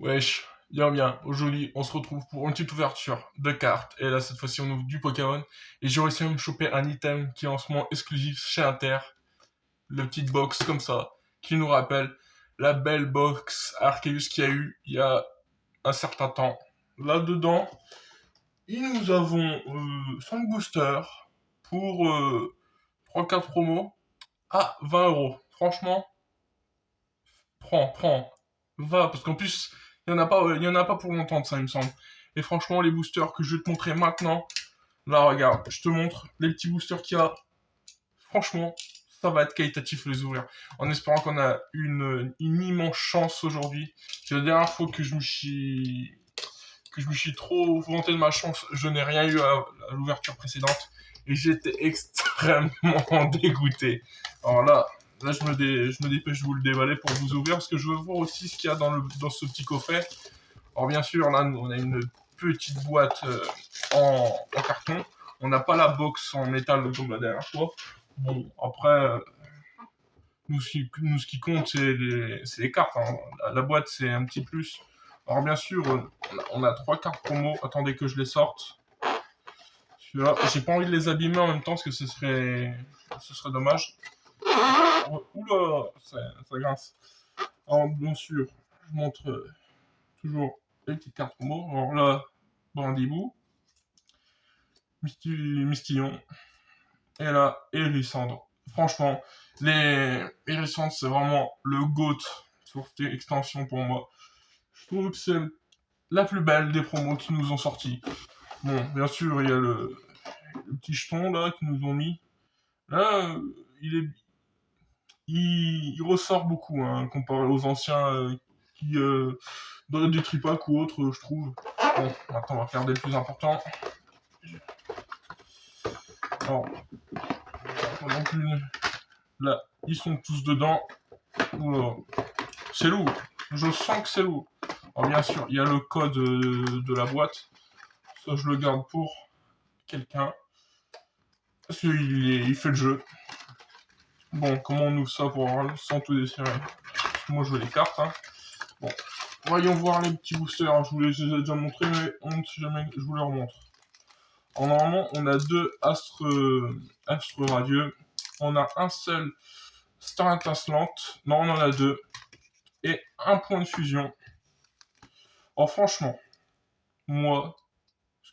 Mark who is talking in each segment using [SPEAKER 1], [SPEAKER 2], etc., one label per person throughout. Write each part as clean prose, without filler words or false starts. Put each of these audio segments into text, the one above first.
[SPEAKER 1] Wesh, bien bien, aujourd'hui on se retrouve pour une petite ouverture de cartes, et là cette fois-ci on ouvre du Pokémon, et j'ai réussi à me choper un item qui est en ce moment exclusif chez Inter, la petite box comme ça, qui nous rappelle la belle box Arceus qu'il y a eu il y a un certain temps. Là-dedans, nous avons 5 boosters pour 3-4 promos à 20 euros. Franchement, prends, va, parce qu'en plus, il y en a pas pour longtemps de ça, il me semble. Et franchement, les boosters que je vais te montrer maintenant, là, regarde, je te montre les petits boosters qu'il y a. Franchement, ça va être qualitatif les ouvrir. En espérant qu'on a une immense chance aujourd'hui. C'est la dernière fois que je me suis trop vanté de ma chance. Je n'ai rien eu à l'ouverture précédente. Et j'étais extrêmement dégoûté. Alors là, je me dépêche de vous le déballer pour vous ouvrir, parce que je veux voir aussi ce qu'il y a dans ce petit coffret. Alors bien sûr, là, on a une petite boîte en carton. On n'a pas la box en métal comme la dernière fois. Bon, après, ce qui compte, c'est les cartes, hein. La boîte, c'est un petit plus. Alors bien sûr, on a 3 cartes promo. Attendez que je les sorte. Celui-là, j'ai pas envie de les abîmer en même temps, parce que ce serait dommage. Oula, ça grince. Alors bien sûr, je montre toujours les petites cartes promo. Alors là, Brandibou, Mistillon, et là, Hérissandre. Franchement, les Hérissandre, c'est vraiment le GOAT sur cette extension pour moi. Je trouve que c'est la plus belle des promos qui nous ont sortis. Bon, bien sûr, il y a le petit jeton là qu'ils nous ont mis. Là, il ressort beaucoup, hein, comparé aux anciens qui donnaient des tripacs ou autres, je trouve. Bon, maintenant on va regarder le plus important. Alors, non plus. Là, ils sont tous dedans. Oula. C'est lourd. Je sens que c'est lourd. Alors bien sûr, il y a le code de la boîte. Ça, je le garde pour quelqu'un. Parce qu'il fait le jeu. Bon, comment on ouvre ça pour avoir sans tout déchirer? Moi, je veux les cartes. Hein. Bon, voyons voir les petits boosters. Je vous les ai déjà montrés, mais on ne sait jamais, je vous les remontre. Alors, normalement, on a deux astres radieux. On a un seul star étincelante. Non, on en a deux. Et un point de fusion. Alors, franchement, moi, ce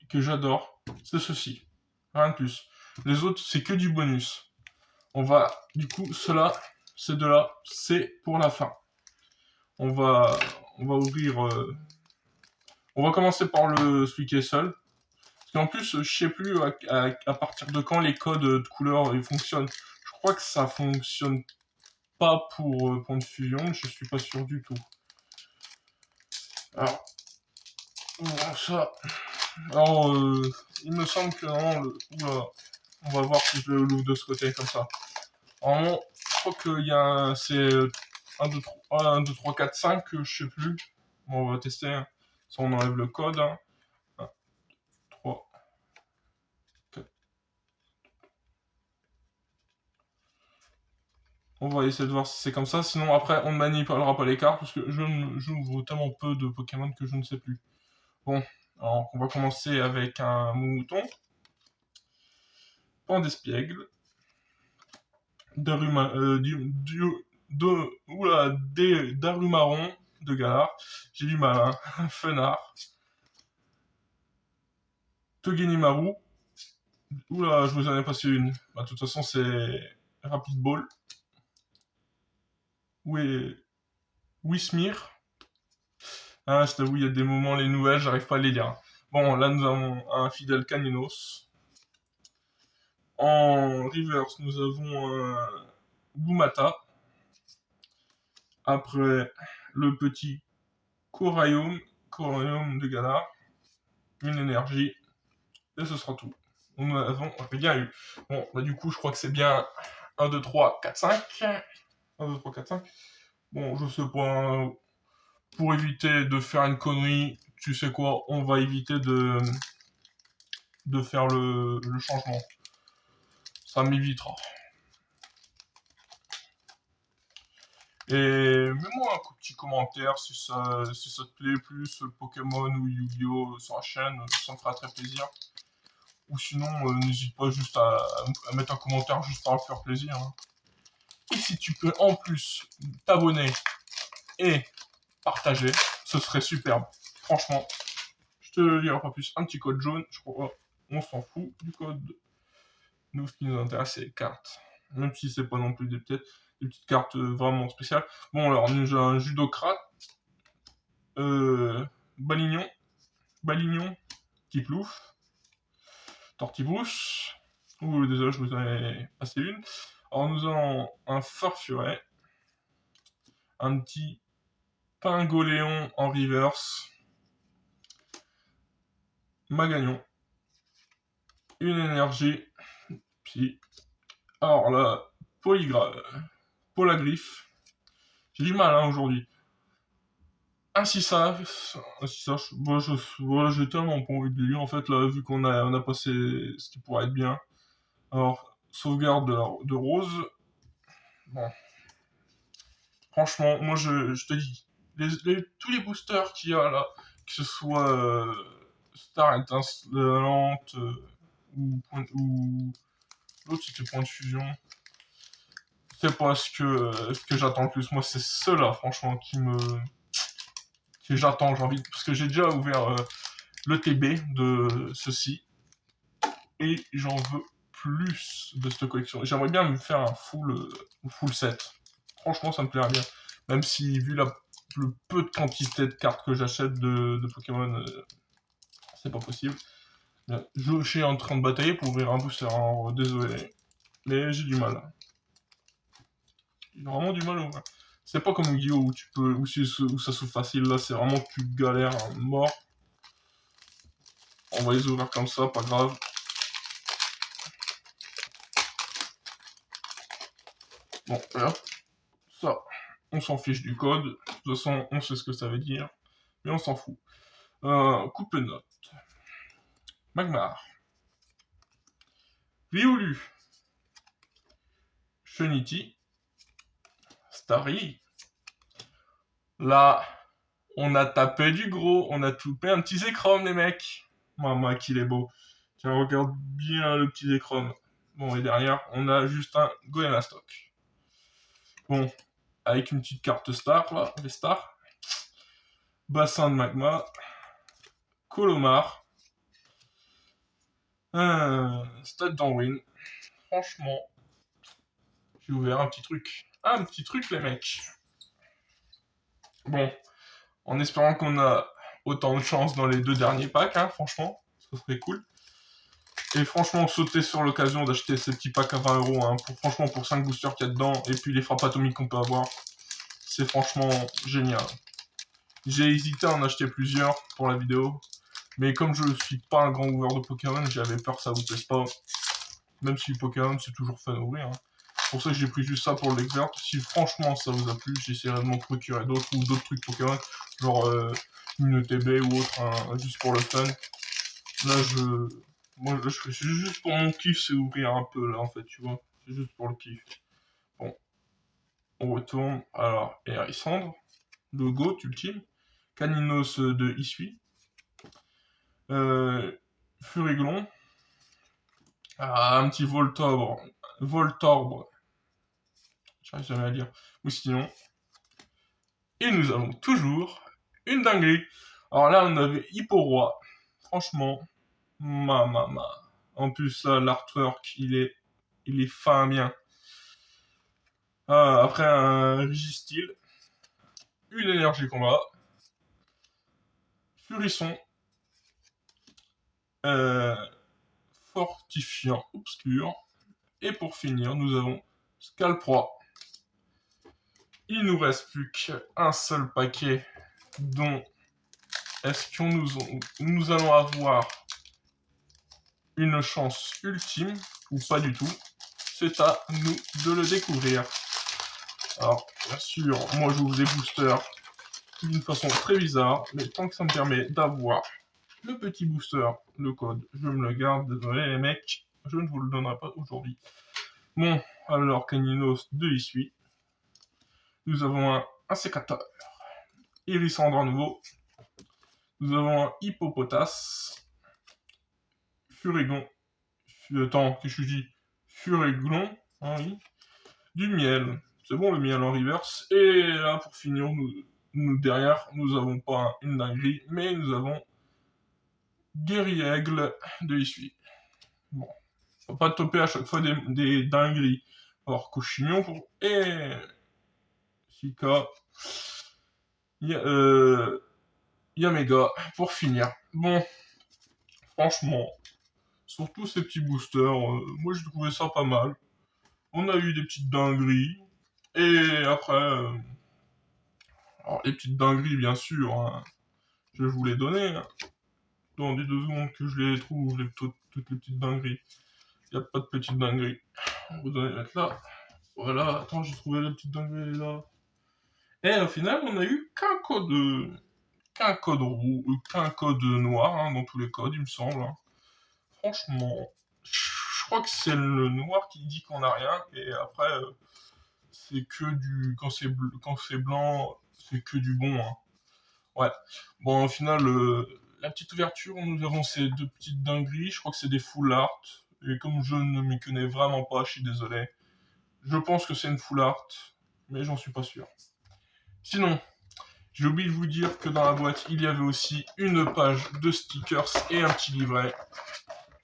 [SPEAKER 1] que j'adore, c'est ceci. Rien de plus. Les autres, c'est que du bonus. On va, du coup, ces deux-là, c'est pour la fin. On va ouvrir. On va commencer par celui qui est seul. Parce qu'en plus, je sais plus à partir de quand les codes de couleur fonctionnent. Je crois que ça fonctionne pas pour point de fusion, je suis pas sûr du tout. Alors, ça. Alors, il me semble que non, oula, on va voir si je l'ouvre de ce côté comme ça. Normalement, je crois qu'il y a c'est 1, 2, 3, 1, 2, 3, 4, 5, je sais plus. Bon, on va tester. Hein. Ça, on enlève le code. Hein. 1, 3, 4. On va essayer de voir si c'est comme ça. Sinon, après, on ne manipulera pas les cartes parce que j'ouvre tellement peu de Pokémon que je ne sais plus. Bon, alors, on va commencer avec un mouton. Pandespiègle. Darumaron de Galar. J'ai du mal, hein. Fenard. Togenimaru. Oula, je vous en ai passé une. Bah, de toute façon, c'est Rapid Ball. Oui, Wismir. Ah, je t'avoue, il y a des moments, les nouvelles, j'arrive pas à les lire. Bon, là, nous avons un fidèle Caninos. En reverse, nous avons un Bumata. Après, le petit Coraium de Galar. Une énergie. Et ce sera tout. Nous avons rien eu. Bon, bah du coup, je crois que c'est bien 1, 2, 3, 4, 5. 1, 2, 3, 4, 5. Bon, je sais pas. Pour éviter de faire une connerie, tu sais quoi, on va éviter de faire le changement. Ça m'évitera. Et mets-moi un petit commentaire si ça te plaît plus Pokémon ou Yu-Gi-Oh sur la chaîne, ça me fera très plaisir. Ou sinon, n'hésite pas juste à mettre un commentaire juste pour faire plaisir. Hein. Et si tu peux en plus t'abonner et partager, ce serait superbe. Franchement, je te dirai pas plus. Un petit code jaune, je crois, on s'en fout du code. Nous, ce qui nous intéresse, c'est les cartes. Même si c'est pas non plus des petites cartes vraiment spéciales. Bon, alors, nous avons un Judocrate, Balignon, Tiplouf, Tortibrousse, ou désolé, je vous en ai passé une. Alors, nous avons un Farfuret, un petit Pingoléon en reverse, Magagnon, une énergie, puis, alors là, Polagriffe, j'ai du mal hein, aujourd'hui. Ainsi ça, moi j'ai tellement pas envie de le lire en fait là, vu qu'on a passé ce qui pourrait être bien. Alors, sauvegarde de Rose, bon, franchement, moi je te dis, tous les boosters qu'il y a là, que ce soit Star Étincelante ou l'autre c'était Point de Fusion, c'est pas ce que j'attends le plus. Moi c'est ceux-là franchement que j'attends, j'ai envie, parce que j'ai déjà ouvert le TB de ceci et j'en veux plus de cette collection. J'aimerais bien me faire un full set. Franchement, ça me plairait bien. Même si, vu le peu de quantité de cartes que j'achète de Pokémon, c'est pas possible. Je suis en train de batailler pour ouvrir un booster. Alors, désolé, mais j'ai du mal. J'ai vraiment du mal à ouvrir. C'est pas comme Yu-Gi-Oh! Où ça s'ouvre facile. Là, c'est vraiment que tu galères à mort. On va les ouvrir comme ça, pas grave. Bon, voilà. Ça, on s'en fiche du code. De toute façon, on sait ce que ça veut dire. Mais on s'en fout. Coupe note. Magmar. Riolu. Sheniti. Starry. Là, on a tapé du gros. On a toupé un petit Zekrom, les mecs. Maman, qu'il est beau. Tiens, regarde bien le petit Zekrom. Bon, et derrière, on a juste un Goyanastock. Bon, avec une petite carte star, là, des stars. Bassin de magma. Colomar. Stade d'Anwin. Franchement, j'ai ouvert un petit truc. Un petit truc, les mecs. Bon, en espérant qu'on a autant de chance dans les 2 derniers packs, hein, franchement, ça serait cool. Et franchement, sauter sur l'occasion d'acheter ces petits packs à 20 €, hein, franchement, pour 5 boosters qu'il y a dedans, et puis les frappes atomiques qu'on peut avoir, c'est franchement génial. J'ai hésité à en acheter plusieurs pour la vidéo, mais comme je ne suis pas un grand ouvreur de Pokémon, j'avais peur que ça vous plaise pas. Même si Pokémon, c'est toujours fun à ouvrir. Hein. C'est pour ça que j'ai pris juste ça pour le deck vert. Si franchement ça vous a plu, j'essaierai de m'en procurer d'autres ou d'autres trucs Pokémon, genre une TB ou autre, hein, juste pour le fun. Là, moi, là, c'est juste pour mon kiff, c'est ouvrir un peu, là, en fait, tu vois. C'est juste pour le kiff. Bon, on retourne. Alors, Hérissandre, le GOAT ultime, Caninos de Isui, Furiglon, un petit Voltorbre, j'arrive jamais à lire, ou sinon. Et nous avons toujours une dinguerie. Alors là, on avait Hipporoi. Franchement, ma. En plus, là, l'artwork, il est fin bien. Après un Registyle, une énergie combat, Furisson, Fortifiant obscur, et pour finir, nous avons Scalproie. Il nous reste plus qu'un seul paquet, dont est-ce que nous allons avoir une chance ultime ou pas du tout. C'est à nous de le découvrir. Alors, bien sûr, moi j'ouvre des boosters d'une façon très bizarre, mais tant que ça me permet d'avoir le petit booster, le code, je me le garde. Désolé les mecs, je ne vous le donnerai pas aujourd'hui. Bon, alors Caninos de Isui, Nous avons un sécateur. Hérissandre à nouveau. Nous avons un hippopotas. Furégon. Attends, qu'est-ce que je dis? Furéglon. Ah oui. Du miel. C'est bon le miel en reverse. Et là, pour finir, derrière, nous avons pas une dinguerie, mais nous avons Guerriègle de Issui. Bon. Faut pas topper à chaque fois des dingueries. Alors, Cochignon pour... Et... Sika. Yamega pour finir. Bon, franchement, sur tous ces petits boosters, moi j'ai trouvé ça pas mal. On a eu des petites dingueries. Et après, alors les petites dingueries bien sûr, hein, je vais vous les donner. Hein. Dans les 2 secondes que je les trouve, toutes les petites dingueries. Il n'y a pas de petites dingueries. On va vous donner mettre là. Voilà, attends, j'ai trouvé la petite dinguerie là. Et au final, on a eu qu'un code noir hein, dans tous les codes, il me semble. Hein. Franchement, je crois que c'est le noir qui dit qu'on n'a rien, et après, c'est que du. Quand c'est blanc, c'est que du bon. Hein. Ouais. Bon, au final, la petite ouverture, nous avons ces 2 petites dingueries. Je crois que c'est des full art. Et comme je ne m'y connais vraiment pas, je suis désolé. Je pense que c'est une full art, mais j'en suis pas sûr. Sinon, j'ai oublié de vous dire que dans la boîte, il y avait aussi une page de stickers et un petit livret.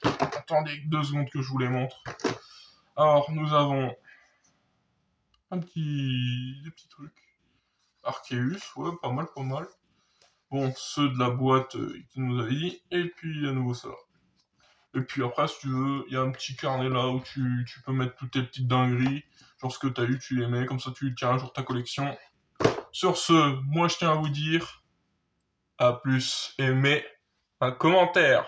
[SPEAKER 1] Attendez 2 secondes que je vous les montre. Alors, nous avons des petits trucs. Arceus, ouais, pas mal. Bon, ceux de la boîte qui nous avait dit. Et puis, à nouveau ça. Et puis après, si tu veux, il y a un petit carnet là où tu peux mettre toutes tes petites dingueries. Genre ce que tu as eu, tu les mets. Comme ça, tu tiens un jour ta collection. Sur ce, moi, je tiens à vous dire à plus. Et mets un commentaire.